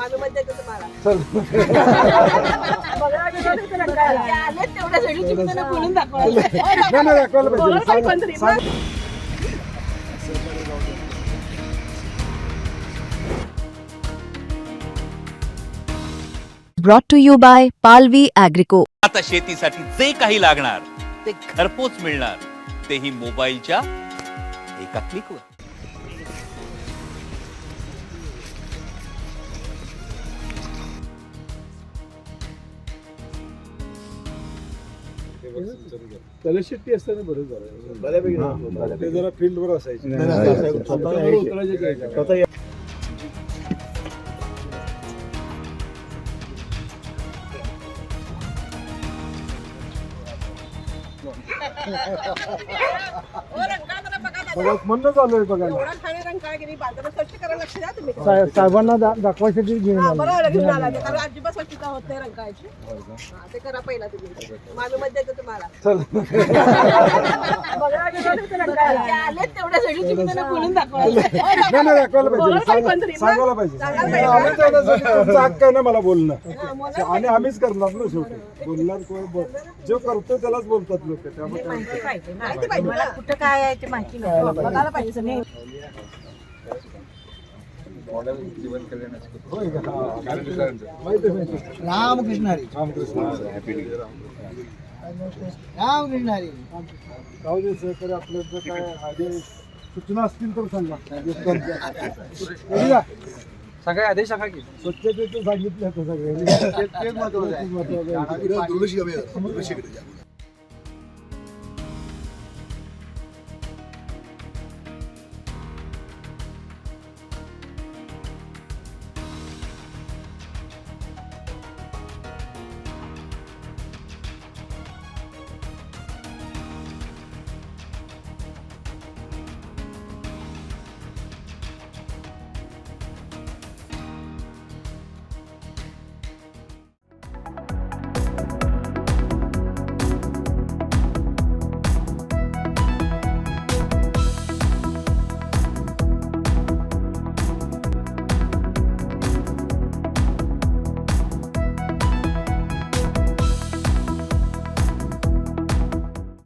आम्ही मत देतो तुम्हाला. चल. आलेच तेवढ्यासाठी तुम्ही त्यांना बोलून दाखवायला. नाही, नाही, दाखवायला बोलायला पाहिजे. पाहिजे कोणतरी. सांग. brought to you by Palvi Agrico. आता शेतीसाठी जे काही लागणार ते घरपोच मिळणार, तेही मोबाईलच्या एका क्लिकवर. त्याला शिट्टी असताना बरं झालं. ते जरा फील्डवर असायचे. म्हणणं चालू आहे बघायला. एवढा ठाणे रंकाळगिरी बाजारात स्वच्छ करायला लक्ष द्या तुम्ही. साहेबांना दाखवायसाठी घेऊन आलो. बरोबर घेऊन आला ते, कारण अजिबात स्वच्छता होत नाही रंकाळची. ते करा पहिला तुम्ही. आम्ही मत देतो तुम्हाला. चल. आलेच तेवढ्यासाठी तुम्ही त्यांना बोलून दाखवायला. नाही, नाही, दाखवायला बोलायला पाहिजे. पाहिजे कोणतरी. सांगायला पाहिजे. सांगायला पाहिजे. आम्ही तेवढ्यासाठी तुमचा हक्क आहे ना मला बोलणं. बोलायला आणि आम्हीच करणार ना शेवटी. बोलणार कोण जो करतो त्यालाच बोलतात लोक. त्यामुळे माहिती पाहिजे मला कुठं काय आहे ते माहिती नाही. बघायला पाहिजे सगळं. होय का? माहिती आहे. रामकृष्ण हरी रामकृष्ण. रामकृष्ण हरी. जाऊ दे सहकारी. आपलं जर काय आधी सूचना असतील तर सांगा. सगळे आदेश सांगा की स्वच्छतेचं सांगितलं होतं सगळे. तेच महत्वाचं आहे. महत्वाचं आहे.